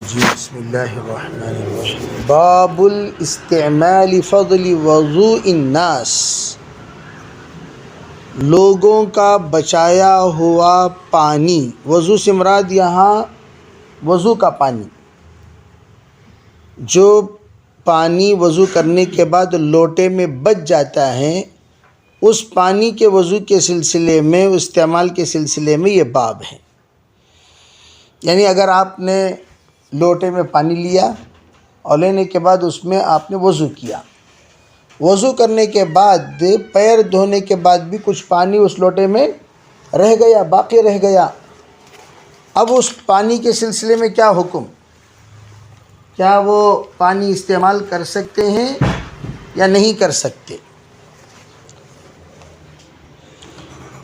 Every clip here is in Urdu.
جی بسم اللہ الرحمن الرحیم باب الاستعمال فضل وضوء الناس، لوگوں کا بچایا ہوا پانی، وضو سے مراد یہاں وضو کا پانی، جو پانی وضو کرنے کے بعد لوٹے میں بچ جاتا ہے، اس پانی کے وضو کے سلسلے میں، استعمال کے سلسلے میں یہ باب ہے۔ یعنی اگر آپ نے لوٹے میں پانی لیا اور لینے کے بعد اس میں آپ نے وضو کیا، وضو کرنے کے بعد پیر دھونے کے بعد بھی کچھ پانی اس لوٹے میں رہ گیا، باقی رہ گیا، اب اس پانی کے سلسلے میں کیا حکم؟ کیا وہ پانی استعمال کر سکتے ہیں یا نہیں کر سکتے؟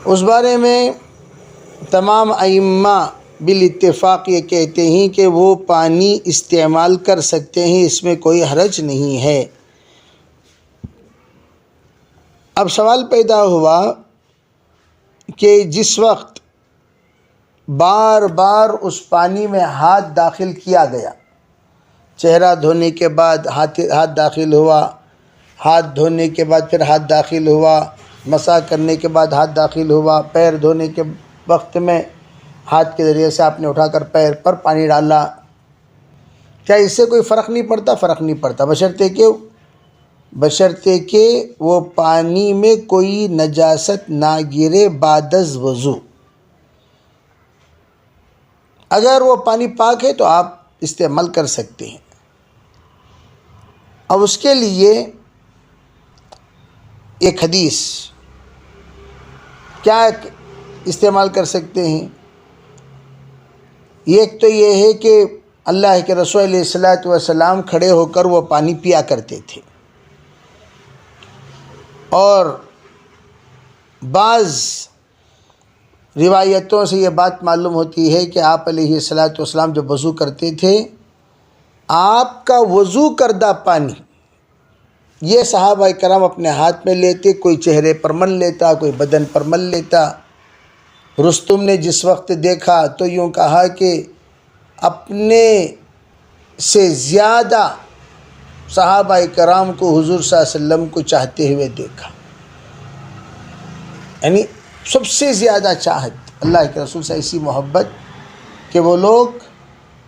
اس بارے میں تمام ائمہ بالاتفاق یہ کہتے ہیں کہ وہ پانی استعمال کر سکتے ہیں، اس میں کوئی حرج نہیں ہے۔ اب سوال پیدا ہوا کہ جس وقت بار بار اس پانی میں ہاتھ داخل کیا گیا، چہرہ دھونے کے بعد ہاتھ داخل ہوا، ہاتھ دھونے کے بعد پھر ہاتھ داخل ہوا، مسح کرنے کے بعد ہاتھ داخل ہوا، پیر دھونے کے وقت میں ہاتھ کے ذریعے سے آپ نے اٹھا کر پیر پر پانی ڈالا، کیا اس سے کوئی فرق نہیں پڑتا؟ فرق نہیں پڑتا، بشرطے کہ وہ پانی میں کوئی نجاست نہ گرے بعد از وضو۔ اگر وہ پانی پاک ہے تو آپ استعمال کر سکتے ہیں، اور اس کے لیے ایک حدیث کیا استعمال کر سکتے ہیں؟ ایک تو یہ ہے کہ اللہ کے رسول علیہ الصلوۃ والسلام کھڑے ہو کر وہ پانی پیا کرتے تھے، اور بعض روایتوں سے یہ بات معلوم ہوتی ہے کہ آپ علیہ الصلوۃ والسلام جب وضو کرتے تھے، آپ کا وضو کردہ پانی یہ صحابہ کرام اپنے ہاتھ میں لیتے، کوئی چہرے پر مل لیتا، کوئی بدن پر مل لیتا۔ رستم نے جس وقت دیکھا تو یوں کہا کہ اپنے سے زیادہ صحابہ کرام کو حضور صلی اللہ علیہ وسلم کو چاہتے ہوئے دیکھا، یعنی سب سے زیادہ چاہت، اللہ کے رسول سے ایسی محبت کہ وہ لوگ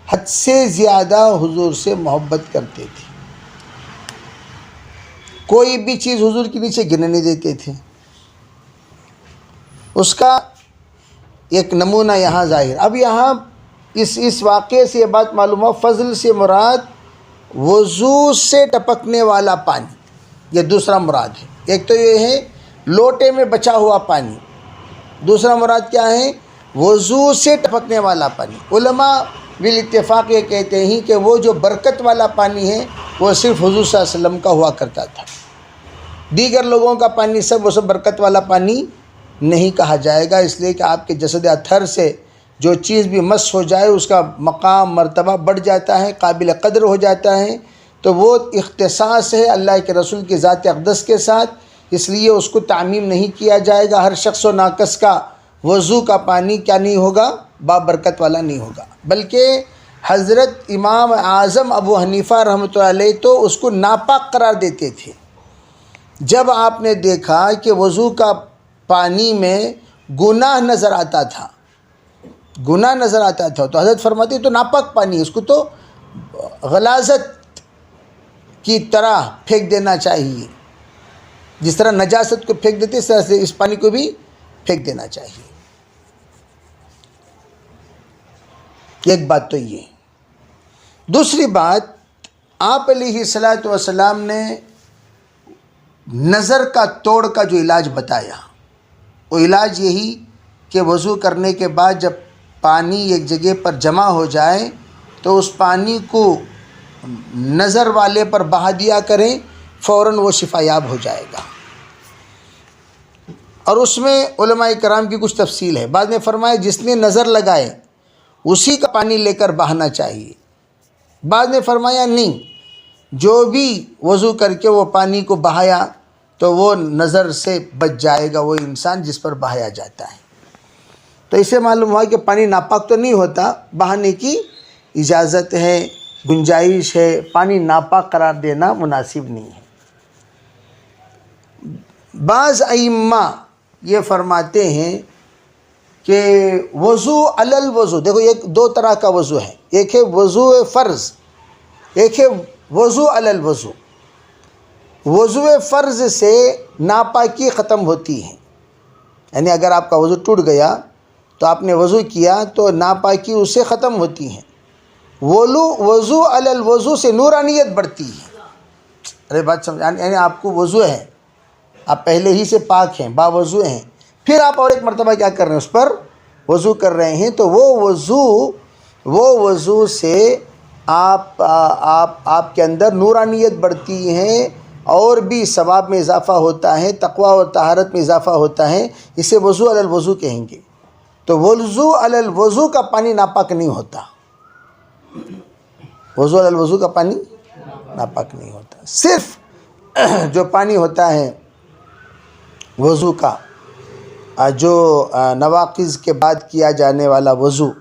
حد سے زیادہ حضور سے محبت کرتے تھے، کوئی بھی چیز حضور کے نیچے گرنے نہیں دیتے تھے۔ اس کا ایک نمونہ یہاں ظاہر۔ اب یہاں اس واقعے سے یہ بات معلوم ہو، فضل سے مراد وضو سے ٹپکنے والا پانی، یہ دوسرا مراد ہے۔ ایک تو یہ ہے لوٹے میں بچا ہوا پانی، دوسرا مراد کیا ہے؟ وضو سے ٹپکنے والا پانی۔ علماء بالاتفاق یہ کہتے ہیں کہ وہ جو برکت والا پانی ہے وہ صرف حضور صلی اللہ علیہ وسلم کا ہوا کرتا تھا، دیگر لوگوں کا پانی وہ سب برکت والا پانی نہیں کہا جائے گا، اس لیے کہ آپ کے جسد اطہر سے جو چیز بھی مس ہو جائے اس کا مقام مرتبہ بڑھ جاتا ہے، قابل قدر ہو جاتا ہے، تو وہ اختصاص ہے اللہ کے رسول کی ذات اقدس کے ساتھ، اس لیے اس کو تعمیم نہیں کیا جائے گا۔ ہر شخص و ناقص کا وضو کا پانی کیا نہیں ہوگا؟ بابرکت والا نہیں ہوگا، بلکہ حضرت امام اعظم ابو حنیفہ رحمۃ اللہ علیہ تو اس کو ناپاک قرار دیتے تھے۔ جب آپ نے دیکھا کہ وضو کا پانی میں گناہ نظر آتا تھا تو حضرت فرماتے تو ناپاک پانی ہے، اس کو تو غلاظت کی طرح پھینک دینا چاہیے، جس طرح نجاست کو پھینک دیتے اس طرح سے اس پانی کو بھی پھینک دینا چاہیے۔ ایک بات تو یہ۔ دوسری بات، آپ علیہ الصلوۃ والسلام نے نظر کا توڑ کا جو علاج بتایا، وہ علاج یہی کہ وضو کرنے کے بعد جب پانی ایک جگہ پر جمع ہو جائے تو اس پانی کو نظر والے پر بہا دیا کریں، فوراً وہ شفا یاب ہو جائے گا۔ اور اس میں علماء کرام کی کچھ تفصیل ہے، بعد میں فرمایا جس نے نظر لگائے اسی کا پانی لے کر بہانا چاہیے، بعد میں فرمایا نہیں، جو بھی وضو کر کے وہ پانی کو بہایا تو وہ نظر سے بچ جائے گا، وہ انسان جس پر بہایا جاتا ہے۔ تو اسے معلوم ہوا کہ پانی ناپاک تو نہیں ہوتا، بہانے کی اجازت ہے، گنجائش ہے، پانی ناپاک قرار دینا مناسب نہیں ہے۔ بعض ائمہ یہ فرماتے ہیں کہ وضو علی الوضو، دیکھو ایک دو طرح کا وضو ہے، ایک ہے وضو فرض، ایک ہے وضو علی الوضو۔ وضو فرض سے ناپاکی ختم ہوتی ہے، یعنی اگر آپ کا وضو ٹوٹ گیا تو آپ نے وضو کیا تو ناپاکی اس سے ختم ہوتی ہے۔ وضو علی الوضو سے نورانیت بڑھتی ہے۔ ارے بات سمجھ، یعنی آپ کو وضو ہے، آپ پہلے ہی سے پاک ہیں، باوضو ہیں، پھر آپ اور ایک مرتبہ کیا کر رہے ہیں، اس پر وضو کر رہے ہیں، تو وہ وضو سے آپ کے اندر نورانیت بڑھتی ہے، اور بھی ثواب میں اضافہ ہوتا ہے، تقوی اور طہارت میں اضافہ ہوتا ہے۔ اسے وضو علی الوضو کہیں گے۔ تو وضو علی الوضو کا پانی ناپاک نہیں ہوتا، وضو علی الوضو کا پانی ناپاک نہیں ہوتا۔ صرف جو پانی ہوتا ہے وضو کا، جو نواقض کے بعد کیا جانے والا وضو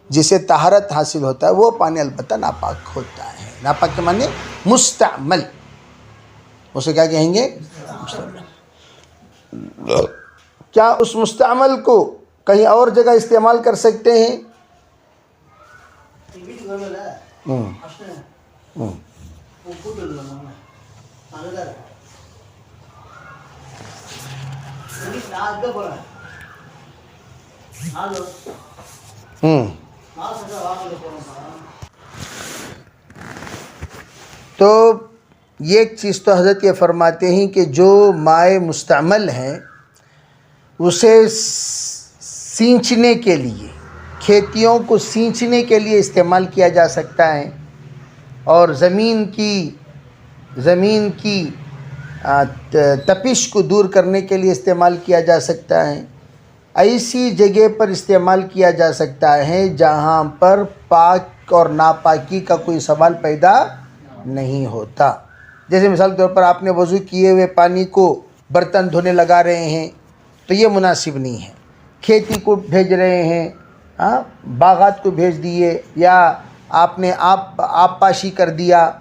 جسے طہارت حاصل ہوتا ہے، وہ پانی البتہ ناپاک ہوتا ہے۔ ناپاک کے معنی مستعمل، اسے کیا کہیں گے، مستعمل۔ کیا اس مستعمل کو کہیں اور جگہ استعمال کر سکتے ہیں؟ تو ایک چیز تو حضرت یہ فرماتے ہیں کہ جو مائع مستعمل ہے اسے سینچنے کے لیے، کھیتیوں کو سینچنے کے لیے استعمال کیا جا سکتا ہے، اور زمین کی تپش کو دور کرنے کے لیے استعمال کیا جا سکتا ہے۔ ایسی جگہ پر استعمال کیا جا سکتا ہے جہاں پر پاک اور ناپاکی کا کوئی سوال پیدا نہیں ہوتا۔ جیسے مثال کے طور پر آپ نے وضو کیے ہوئے پانی کو برتن دھونے لگا رہے ہیں تو یہ مناسب نہیں ہے۔ کھیتی کو بھیج رہے ہیں، باغات کو بھیج دیے، یا آپ نے آپ پاشی کر دیا،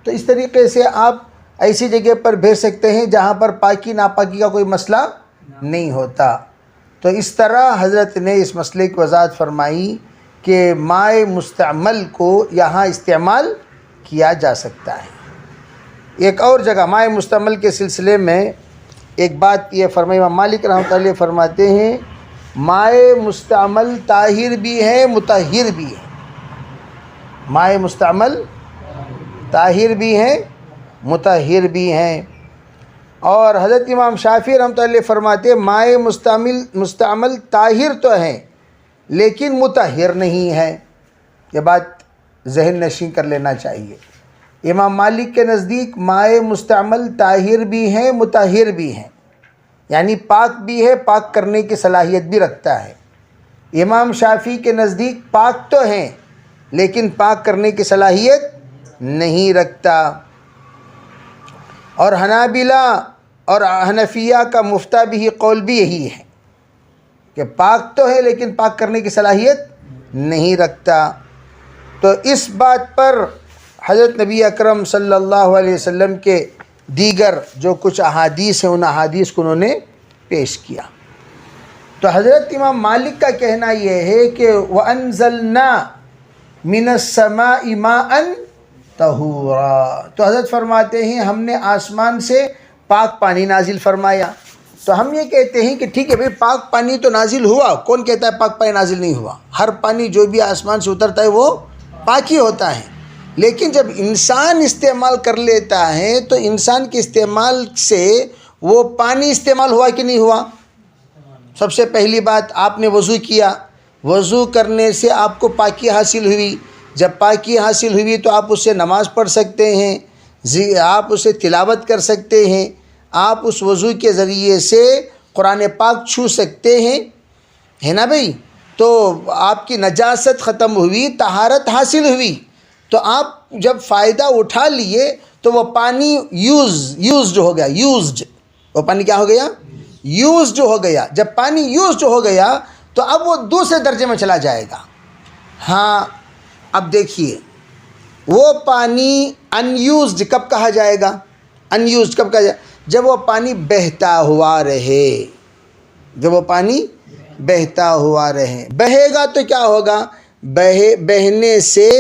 تو اس طریقے سے آپ ایسی جگہ پر بھیج سکتے ہیں جہاں پر پاکی ناپاکی کا کوئی مسئلہ نہیں ہوتا۔ تو اس طرح حضرت نے اس مسئلے کی وضاحت فرمائی کہ مائع مستعمل کو یہاں استعمال کیا جا سکتا ہے۔ ایک اور جگہ مائع مستعمل کے سلسلے میں ایک بات یہ فرمائی، امام مالک رحمۃ اللہ علیہ فرماتے ہیں مائع مستعمل طاہر بھی ہے، مطہر بھی ہے۔ مائع مستعمل طاہر بھی ہیں، مطہر بھی ہیں۔ اور حضرت امام شافعی رحمۃ اللہ علیہ فرماتے ہیں مائع مستعمل طاہر تو ہے لیکن مطہر نہیں ہے۔ یہ بات ذہن نشین کر لینا چاہیے۔ امام مالک کے نزدیک مائع مستعمل طاہر بھی ہیں، مطہر بھی ہیں، یعنی پاک بھی ہے، پاک کرنے کی صلاحیت بھی رکھتا ہے۔ امام شافعی کے نزدیک پاک تو ہیں لیکن پاک کرنے کی صلاحیت نہیں رکھتا۔ اور حنابلہ اور حنفیہ کا مفتہ بھی قول بھی یہی ہے کہ پاک تو ہے لیکن پاک کرنے کی صلاحیت نہیں رکھتا۔ تو اس بات پر حضرت نبی اکرم صلی اللہ علیہ وسلم کے دیگر جو کچھ احادیث ہیں ان احادیث کو انہوں نے پیش کیا۔ تو حضرت امام مالک کا کہنا یہ ہے کہ وَأَنزَلْنَا مِنَ السَّمَاءِ مَاءً طَهُورًا، تو حضرت فرماتے ہیں ہم نے آسمان سے پاک پانی نازل فرمایا۔ تو ہم یہ کہتے ہیں کہ ٹھیک ہے بھئی پاک پانی تو نازل ہوا، کون کہتا ہے پاک پانی نازل نہیں ہوا؟ ہر پانی جو بھی آسمان سے اترتا ہے وہ پاک ہی ہوتا ہے، لیکن جب انسان استعمال کر لیتا ہے تو انسان کے استعمال سے وہ پانی استعمال ہوا کہ نہیں ہوا؟ سب سے پہلی بات آپ نے وضو کیا، وضو کرنے سے آپ کو پاکی حاصل ہوئی، جب پاکی حاصل ہوئی تو آپ اس سے نماز پڑھ سکتے ہیں، آپ اسے تلاوت کر سکتے ہیں، آپ اس وضو کے ذریعے سے قرآن پاک چھو سکتے ہیں، ہے نا بھئی؟ تو آپ کی نجاست ختم ہوئی، طہارت حاصل ہوئی، تو آپ جب فائدہ اٹھا لیے تو وہ پانی یوزڈ ہو گیا، وہ پانی کیا ہو گیا؟ یوزڈ ہو گیا۔ جب پانی یوزڈ ہو گیا تو اب وہ دوسرے درجے میں چلا جائے گا۔ ہاں اب دیکھیے وہ پانی ان یوزڈ کب کہا جائے گا؟ ان یوزڈ کب کہا جائے گا؟ جب وہ پانی بہتا ہوا رہے، جب وہ پانی بہتا ہوا رہے۔ بہے گا تو کیا ہوگا؟ بہنے سے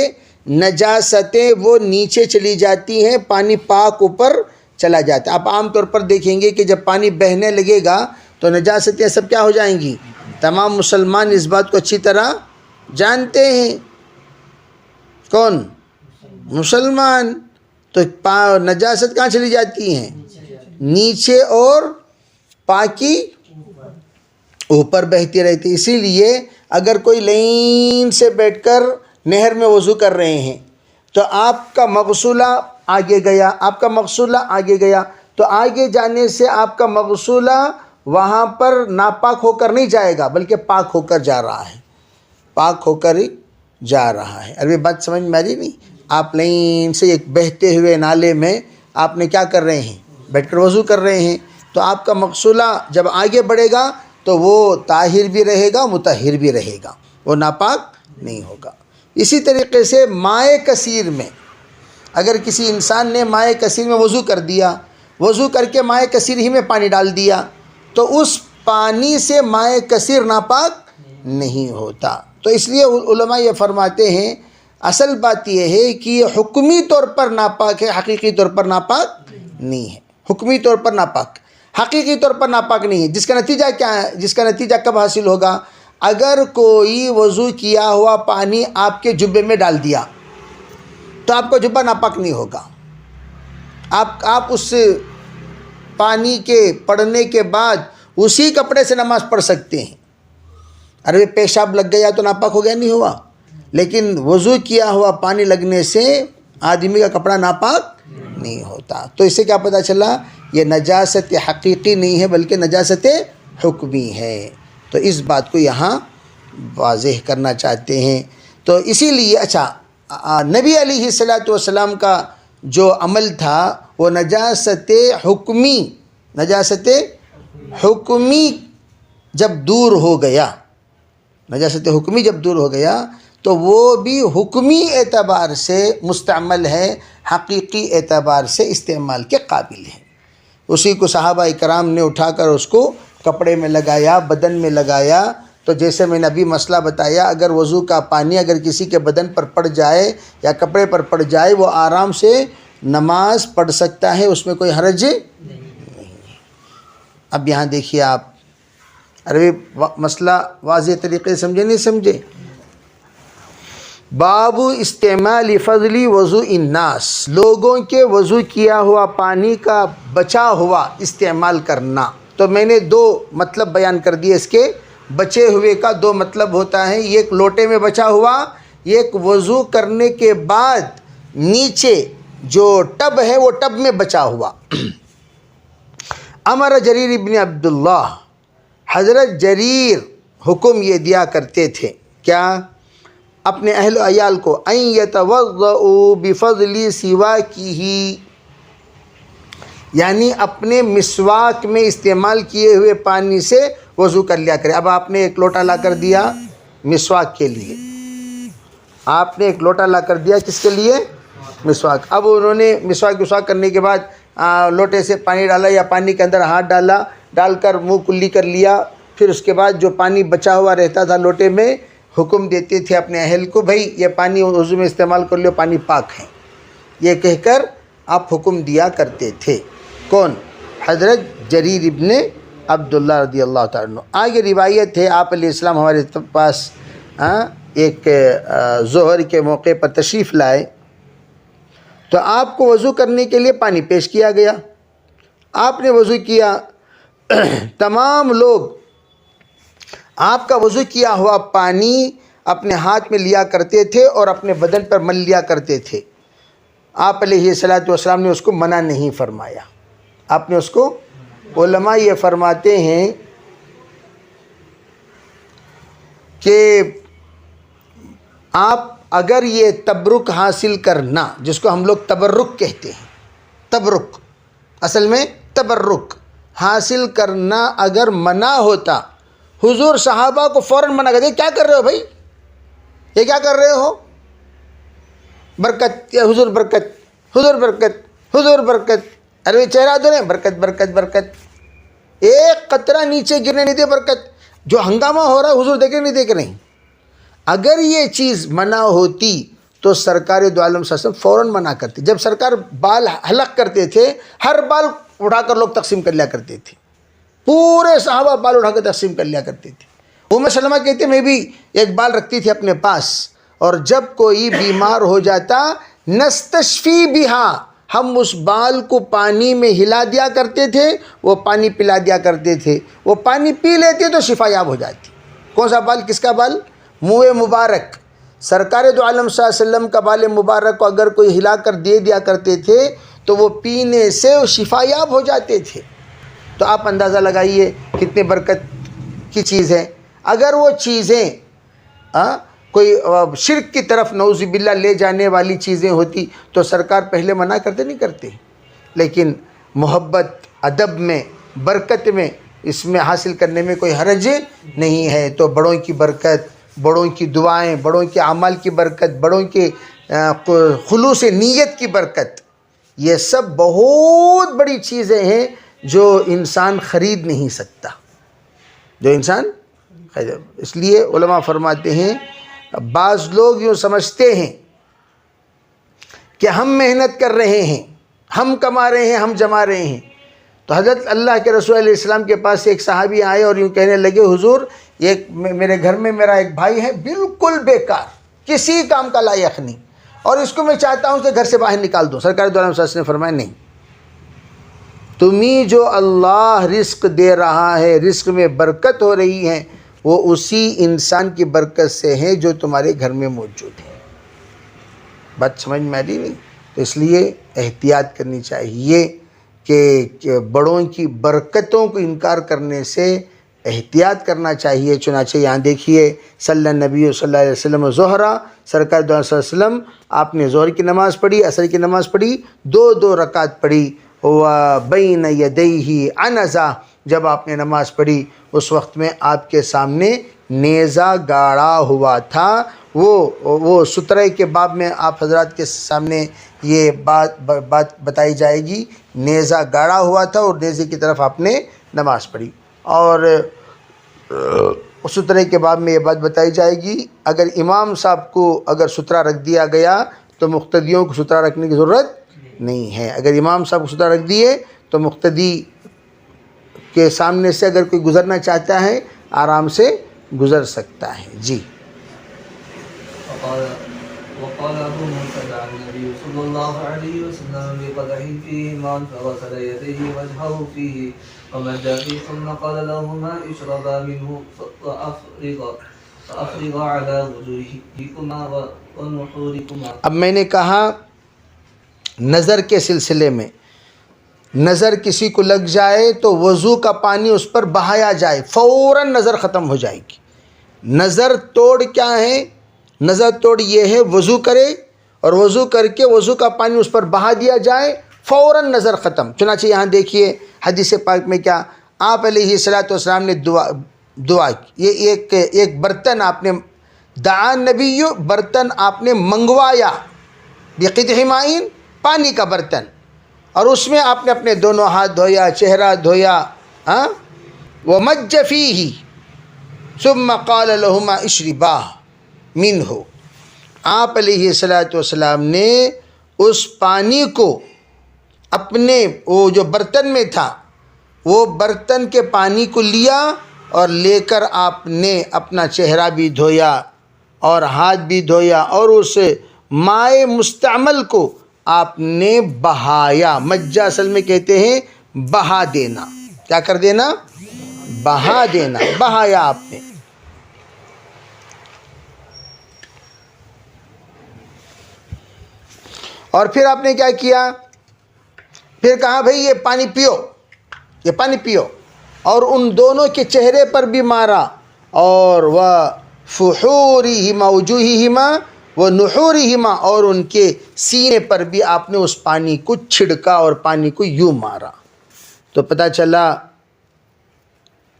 نجاستیں وہ نیچے چلی جاتی ہیں، پانی پاک اوپر چلا جاتا ہے۔ آپ عام طور پر دیکھیں گے کہ جب پانی بہنے لگے گا تو نجاستیں سب کیا ہو جائیں گی؟ تمام مسلمان اس بات کو اچھی طرح جانتے ہیں۔ کون؟ مسلمان۔ تو نجاست کہاں چلی جاتی ہیں؟ نیچے، اور پاکی اوپر بہتی رہتی۔ اسی لیے اگر کوئی لائن سے بیٹھ کر نہر میں وضو کر رہے ہیں تو آپ کا مغسولہ آگے گیا، آپ کا مغسولہ آگے گیا، تو آگے جانے سے آپ کا مغسولہ وہاں پر ناپاک ہو کر نہیں جائے گا، بلکہ پاک ہو کر جا رہا ہے، پاک ہو کر جا رہا ہے۔ ابھی بات سمجھ میں آ رہی نہیں؟ آپ لائن سے ایک بہتے ہوئے نالے میں آپ نے کیا کر رہے ہیں؟ بیٹھ کر وضو کر رہے ہیں، تو آپ کا مغسولہ جب آگے بڑھے گا تو وہ طاہر بھی رہے گا، مطہر بھی رہے گا، وہ ناپاک نہیں ہوگا۔ اسی طریقے سے مائع کثیر میں اگر کسی انسان نے مائع کثیر میں وضو کر دیا، وضو کر کے مائع کثیر ہی میں پانی ڈال دیا، تو اس پانی سے مائع کثیر ناپاک نہیں ہوتا۔ تو اس لیے علماء یہ فرماتے ہیں اصل بات یہ ہے کہ یہ حکمی طور پر ناپاک ہے، حقیقی طور پر ناپاک نہیں ہے۔ حکمی طور پر ناپاک، حقیقی طور پر ناپاک نہیں ہے، جس کا نتیجہ کیا ہے؟ جس کا نتیجہ کب حاصل ہوگا؟ اگر کوئی وضو کیا ہوا پانی آپ کے جبے میں ڈال دیا تو آپ کا جبہ ناپاک نہیں ہوگا۔ آپ اس پانی کے پڑنے کے بعد اسی کپڑے سے نماز پڑھ سکتے ہیں۔ ارے پیشاب لگ گیا تو ناپاک ہو گیا؟ نہیں ہوا۔ لیکن وضو کیا ہوا پانی لگنے سے آدمی کا کپڑا ناپاک نہیں ہوتا۔ تو اس سے کیا پتہ چلا؟ یہ نجاست حقیقی نہیں ہے بلکہ نجاست حکمی ہے۔ تو اس بات کو یہاں واضح کرنا چاہتے ہیں۔ تو اسی لیے نبی علیہ الصلوۃ والسلام کا جو عمل تھا وہ نجاست حکمی جب دور ہو گیا، نجاست حکمی جب دور ہو گیا تو وہ بھی حکمی اعتبار سے مستعمل ہے، حقیقی اعتبار سے استعمال کے قابل ہے۔ اسی کو صحابہ کرام نے اٹھا کر اس کو کپڑے میں لگایا، بدن میں لگایا۔ تو جیسے میں نے ابھی مسئلہ بتایا، اگر وضو کا پانی اگر کسی کے بدن پر پڑ جائے یا کپڑے پر پڑ جائے وہ آرام سے نماز پڑھ سکتا ہے، اس میں کوئی حرج نہیں۔ اب یہاں دیکھیے آپ، ارے مسئلہ واضح طریقے سے سمجھے نہیں سمجھے؟ باب استعمال فضلی وضوء الناس، لوگوں کے وضو کیا ہوا پانی کا بچا ہوا استعمال کرنا۔ تو میں نے دو مطلب بیان کر دیے اس کے۔ بچے ہوئے کا دو مطلب ہوتا ہے، ایک لوٹے میں بچا ہوا، ایک وضو کرنے کے بعد نیچے جو ٹب ہے وہ ٹب میں بچا ہوا۔ امر جریر ابن عبداللہ، حضرت جریر حکم یہ دیا کرتے تھے، کیا؟ اپنے اہل و عیال کو، ان یتوضؤوا بفضل سواکہ، یعنی اپنے مسواک میں استعمال کیے ہوئے پانی سے وضو کر لیا کرے۔ اب آپ نے ایک لوٹا لا کر دیا مسواک کے لیے، آپ نے ایک لوٹا لا کر دیا کس کے لیے؟ مسواک۔ اب انہوں نے مسواک کرنے کے بعد لوٹے سے پانی ڈالا یا پانی کے اندر ہاتھ ڈالا، ڈال کر منہ کلی کر لیا، پھر اس کے بعد جو پانی بچا ہوا رہتا تھا لوٹے میں، حکم دیتے تھے اپنے اہل کو، بھائی یہ پانی وضو میں استعمال کر لو، پانی پاک ہے، یہ کہہ کر آپ حکم دیا کرتے تھے۔ کون؟ حضرت جریر ابن عبداللہ رضی اللہ تعالیٰ عنہ۔ آگے روایت ہے، آپ علیہ السلام ہمارے پاس ایک ظہر کے موقع پر تشریف لائے تو آپ کو وضو کرنے کے لیے پانی پیش کیا گیا، آپ نے وضو کیا، تمام لوگ آپ کا وضو کیا ہوا پانی اپنے ہاتھ میں لیا کرتے تھے اور اپنے بدن پر مل لیا کرتے تھے۔ آپ علیہ الصلوۃ والسلام نے اس کو منع نہیں فرمایا، آپ نے اس کو، علماء یہ فرماتے ہیں کہ آپ اگر یہ تبرک حاصل کرنا، جس کو ہم لوگ تبرک کہتے ہیں، تبرک اصل میں تبرک حاصل کرنا اگر منع ہوتا، حضور صحابہ کو فوراً منع کر دے، کیا کر رہے ہو بھائی، یہ کیا کر رہے ہو؟ برکت یا حضور برکت، حضور برکت، حضور برکت، ارے چہرہ دھونے برکت برکت برکت، ایک قطرہ نیچے گرنے نہیں دے برکت. جو ہنگامہ ہو رہا ہے حضور دیکھ رہے نہیں دیکھ رہے. اگر یہ چیز منع ہوتی تو سرکار دو عالم صلی اللہ علیہ وسلم فوراً منع کرتے. جب سرکار بال حلق کرتے تھے ہر بال اٹھا کر لوگ تقسیم کر لیا کرتے تھے، پورے صحابہ بال اٹھا کر تقسیم کر لیا کرتے تھے. ام سلمہ کہتے میں بھی ایک بال رکھتی تھی اپنے پاس، اور جب کوئی بیمار ہو جاتا نستشفی بہا، ہم اس بال کو پانی میں ہلا دیا کرتے تھے، وہ پانی پلا دیا کرتے تھے، وہ پانی پی لیتے تو شفا یاب ہو جاتی. کون سا بال؟ کس کا بال؟ منہ مبارک. سرکار دو عالم صلی اللہ علیہ وسلم کا بال مبارک کو اگر کوئی ہلا کر دے دیا کرتے تھے تو وہ پینے سے شفا یاب ہو جاتے تھے. تو آپ اندازہ لگائیے کتنے برکت کی چیز ہے. اگر وہ چیزیں کوئی شرک کی طرف نعوذ باللہ لے جانے والی چیزیں ہوتی تو سرکار پہلے منع کرتے نہیں کرتے. لیکن محبت، ادب میں، برکت میں، اس میں حاصل کرنے میں کوئی حرج نہیں ہے. تو بڑوں کی برکت، بڑوں کی دعائیں، بڑوں کے اعمال کی برکت، بڑوں کے خلوص نیت کی برکت، یہ سب بہت بڑی چیزیں ہیں جو انسان خرید نہیں سکتا، جو انسان خرید. اس لیے علماء فرماتے ہیں بعض لوگ یوں سمجھتے ہیں کہ ہم محنت کر رہے ہیں، ہم کما رہے ہیں، ہم جما رہے ہیں. تو حضرت اللہ کے رسول علیہ السلام کے پاس ایک صحابی آئے اور یوں کہنے لگے حضور ایک میرے گھر میں میرا ایک بھائی ہے بالکل بیکار، کسی کام کا لائق نہیں، اور اس کو میں چاہتا ہوں کہ گھر سے باہر نکال دوں. سرکار دو عالم صلی اللہ علیہ وسلم نے فرمایا نہیں، تمہیں جو اللہ رزق دے رہا ہے، رزق میں برکت ہو رہی ہے، وہ اسی انسان کی برکت سے ہے جو تمہارے گھر میں موجود ہے. بات سمجھ میں آ رہی نہیں؟ تو اس لیے احتیاط کرنی چاہیے کہ بڑوں کی برکتوں کو انکار کرنے سے احتیاط کرنا چاہیے. چنانچہ یہاں دیکھیے صلی نبی صلی اللہ علیہ وسلم ظہرہ، سرکار دو صلی اللہ علیہ وسلم آپ نے ظہر کی نماز پڑھی، عصر کی نماز پڑھی، دو رکعت پڑھی. وَبَيْنَ يَدَيْهِ عَنَزَةٌ، جب آپ نے نماز پڑھی اس وقت میں آپ کے سامنے نیزہ گاڑا ہوا تھا. وہ سترے کے باب میں آپ حضرات کے سامنے یہ بات بتائی جائے گی. نیزہ گاڑا ہوا تھا اور نیزے کی طرف آپ نے نماز پڑھی. اور سترے کے باب میں یہ بات بتائی جائے گی اگر امام صاحب کو اگر سترہ رکھ دیا گیا تو مقتدیوں کو سترہ رکھنے کی ضرورت نہیں ہے. اگر امام صاحب کو سترہ رکھ دیے تو مقتدی کے سامنے سے اگر کوئی گزرنا چاہتا ہے آرام سے گزر سکتا ہے. جی. وقال ابو موسى عن النبي صلى الله عليه وسلم بقدح فيه ماء فغسل يديه وجهه فيه ومد فيه ثم قال لهما اشربا منه فأفرغا على وجوهكما ونحوركما. اب میں نے کہا نظر کے سلسلے میں نظر کسی کو لگ جائے تو وضو کا پانی اس پر بہایا جائے، فوراً نظر ختم ہو جائے گی. نظر توڑ کیا ہے؟ نظر توڑ یہ ہے وضو کرے اور وضو کر کے وضو کا پانی اس پر بہا دیا جائے، فوراً نظر ختم. چنانچہ یہاں دیکھیے حدیث پاک میں کیا آپ علیہ الصلوۃ والسلام نے دعا کی. یہ ایک برتن آپ نے دعا نبی، برتن آپ نے منگوایا بقدح مائن، پانی کا برتن، اور اس میں آپ نے اپنے دونوں ہاتھ دھویا، چہرہ دھویا. ومج فیہ ثم قال لہما اشربا منہ. آپ علیہ الصلوۃ والسلام نے اس پانی کو اپنے وہ جو برتن میں تھا وہ برتن کے پانی کو لیا اور لے کر آپ نے اپنا چہرہ بھی دھویا اور ہاتھ بھی دھویا اور اس مائع مستعمل کو آپ نے بہایا. مجہ اصل میں کہتے ہیں بہا دینا. کیا کر دینا؟ بہا دینا، بہایا آپ نے. اور پھر آپ نے کیا کیا؟ پھر کہا بھئی یہ پانی پیو، یہ پانی پیو، اور ان دونوں کے چہرے پر بھی مارا، اور وَفُحُورِهِمَا وُجُوهِهِمَا وَنُحُورِهِمَا، اور ان کے سینے پر بھی آپ نے اس پانی کو چھڑکا اور پانی کو یوں مارا. تو پتہ چلا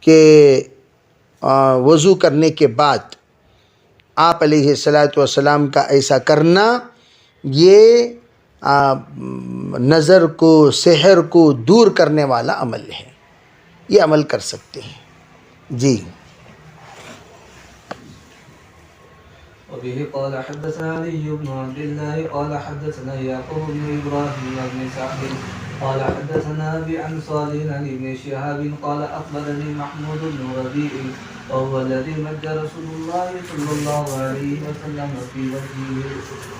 کہ وضو کرنے کے بعد آپ علیہ الصلوۃ والسلام کا ایسا کرنا یہ نظر کو سحر کو دور کرنے والا عمل ہے، یہ عمل کر سکتے ہیں جی۔ وبه قال حدثنا علي بن عبد الله قال حدثنا يعقوب بن ابراهيم بن سعد قال حدثنا ابي عن صالح عن ابن شهاب قال اخبرني محمود بن ربيع وهو الذي مد رسول الله صلى الله عليه وسلم في وجهه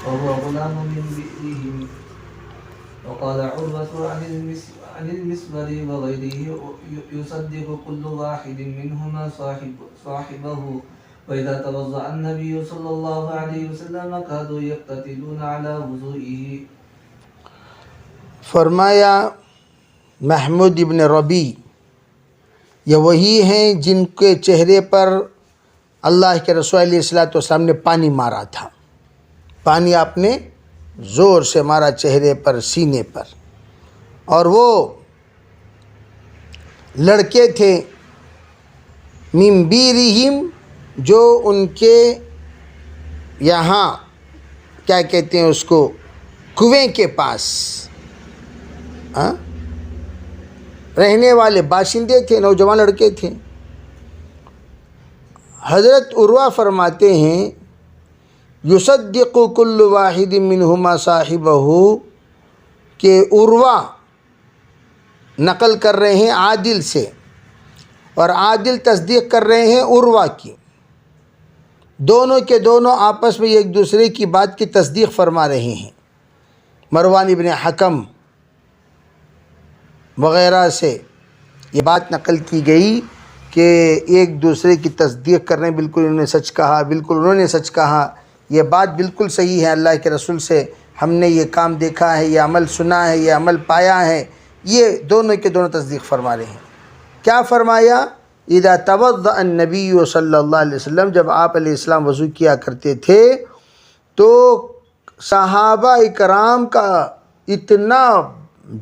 وهو غلام من بئرهم. وقال عروة عن المسور وغيره يصدق كل واحد منهما صاحبه. وإذا توضأ النبي صلى الله عليه وسلم كادوا يقتتلون على وضوئه. فرمایا محمود ابن ربیع یہ وہی ہیں جن کے چہرے پر اللہ کے رسول علیہ الصلوۃ والسلام نے پانی مارا تھا، پانی آپ نے زور سے مارا چہرے پر، سینے پر، اور وہ لڑکے تھے من بیرہم، جو ان کے یہاں کیا کہتے ہیں اس کو، کنویں کے پاس رہنے والے باشندے تھے، نوجوان لڑکے تھے۔ حضرت عروہ فرماتے ہیں یصدق کل واحد منہما صاحبہ، کہ عروہ نقل کر رہے ہیں عادل سے، اور عادل تصدیق کر رہے ہیں عروہ کی، دونوں کے دونوں آپس میں ایک دوسرے کی بات کی تصدیق فرما رہے ہیں۔ مروان ابن حکم وغیرہ سے یہ بات نقل کی گئی کہ ایک دوسرے کی تصدیق کر رہے ہیں، بالکل انہوں نے سچ کہا، بالکل انہوں نے سچ کہا، یہ بات بالکل صحیح ہے، اللہ کے رسول سے ہم نے یہ کام دیکھا ہے، یہ عمل سنا ہے، یہ عمل پایا ہے، یہ دونوں کے دونوں تصدیق فرما رہے ہیں۔ کیا فرمایا؟ اذا توضأ النبی صلی اللہ علیہ وسلم، جب آپ علیہ السلام وضو کیا کرتے تھے تو صحابہ اکرام کا اتنا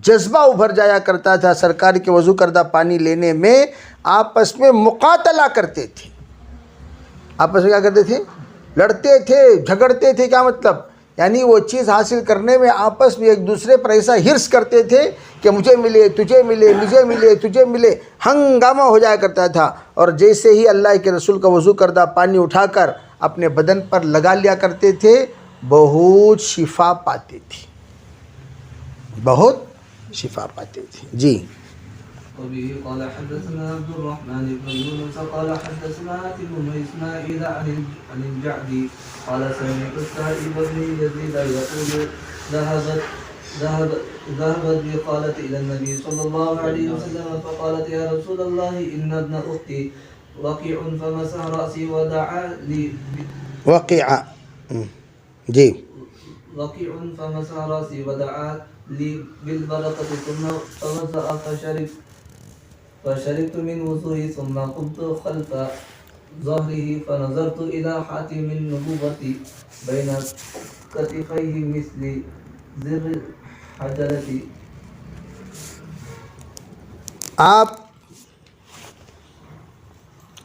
جذبہ ابھر جایا کرتا تھا سرکار کے وضو کردہ پانی لینے میں، آپس میں مقاتلہ کرتے تھے، آپس میں کیا کرتے تھے؟ لڑتے تھے، جھگڑتے تھے۔ کیا مطلب؟ یعنی وہ چیز حاصل کرنے میں آپس میں ایک دوسرے پر ایسا ہرس کرتے تھے کہ مجھے ملے، تجھے ملے، مجھے ملے، تجھے ملے، ہنگامہ ہو جایا کرتا تھا۔ اور جیسے ہی اللہ کے رسول کا وضو کردہ پانی اٹھا کر اپنے بدن پر لگا لیا کرتے تھے، بہت شفا پاتے تھے، بہت شفا پاتے تھے جی۔ وبه قال حدثنا عبد الرحمن بن يونس قال حدثنا حاتم بن اسماعيل عن الجعدي قال سمعت السائب بن يزيد يقول ذهبت بقالت الى النبي صلى الله عليه وسلم فقالت يا رسول الله ان ابن اختي وقيع فمسح راسي ودعا لي وقع جی وقيع فمسح راسي ودعا لي بالبركة ثم توضأ فشربت من وضوئه ثم قمت خلف ظهره فنظرت إلى حاتم النبوة بين كتفيه مثل زر الحجلة. آپ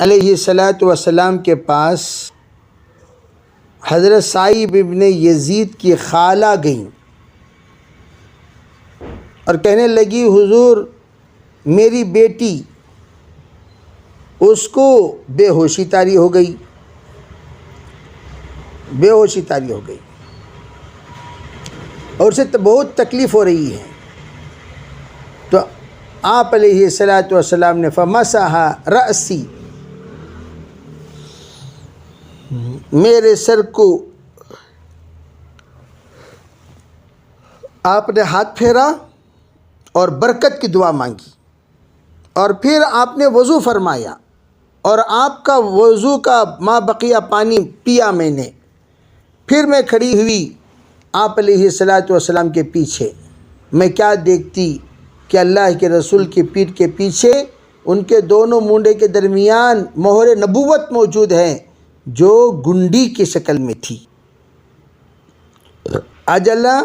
علیہ الصلاۃ والسلام کے پاس حضرت سائب ابن یزید کی خالہ گئیں اور کہنے لگی حضور میری بیٹی، اس کو بے ہوشی طاری ہو گئی، بے ہوشی طاری ہو گئی اور اسے بہت تکلیف ہو رہی ہے۔ تو آپ علیہ الصلاۃ والسلام نے فمسح رأسی، میرے سر کو آپ نے ہاتھ پھیرا اور برکت کی دعا مانگی، اور پھر آپ نے وضو فرمایا اور آپ کا وضو کا ما بقیہ پانی پیا میں نے۔ پھر میں کھڑی ہوئی آپ علیہ الصلاۃ والسلام کے پیچھے، میں کیا دیکھتی کہ اللہ کے رسول کی پیٹھ کے پیچھے ان کے دونوں مونڈے کے درمیان مہر نبوت موجود ہے جو گنڈی کی شکل میں تھی۔ اجلا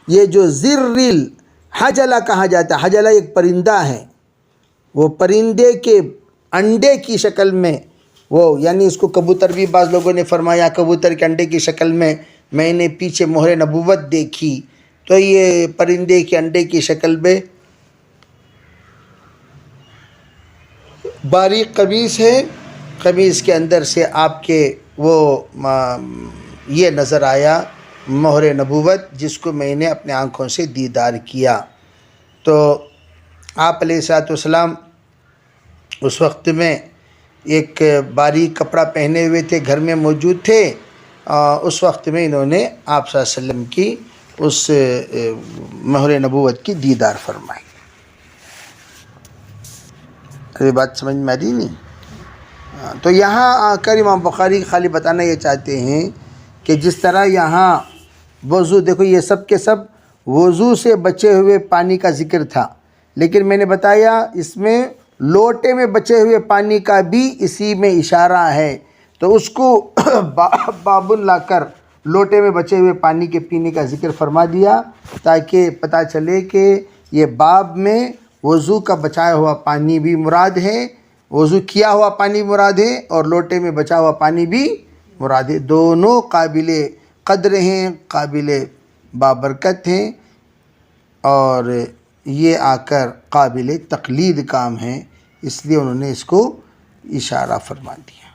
یہ جو زرل حجلہ کہا جاتا ہے، حجلہ ایک پرندہ ہے، وہ پرندے کے انڈے کی شکل میں، وہ یعنی اس کو کبوتر بھی بعض لوگوں نے فرمایا کبوتر کے انڈے کی شکل میں میں نے پیچھے مہر نبوت دیکھی تو یہ پرندے کے انڈے کی شکل میں باریک قمیص ہے، قمیص کے اندر سے آپ کے وہ یہ نظر آیا مہر نبوت، جس کو میں نے اپنے آنکھوں سے دیدار کیا۔ تو آپ علیہ الصلوۃ والسلام اس وقت میں ایک باریک کپڑا پہنے ہوئے تھے، گھر میں موجود تھے۔ اس وقت میں انہوں نے آپ صلی اللہ علیہ وسلم کی اس مہر نبوت کی دیدار فرمائی۔ یہ بات سمجھ میں آ رہی نہیں؟ تو یہاں آ کر امام بخاری خالی بتانا یہ چاہتے ہیں کہ جس طرح یہاں وضو، دیکھو یہ سب کے سب وضو سے بچے ہوئے پانی کا ذکر تھا، لیکن میں نے بتایا اس میں لوٹے میں بچے ہوئے پانی کا بھی اسی میں اشارہ ہے، تو اس کو بابن لا کر لوٹے میں بچے ہوئے پانی کے پینے کا ذکر فرما دیا، تاکہ پتہ چلے کہ یہ باب میں وضو کا بچایا ہوا پانی بھی مراد ہے، وضو کیا ہوا پانی مراد ہے، اور لوٹے میں بچا ہوا پانی بھی مراد ہے۔ دونوں قابل قدر ہیں، قابل بابرکت ہیں، اور یہ آ کر قابل تقلید کام ہیں، اس لیے انہوں نے اس کو اشارہ فرما دیا۔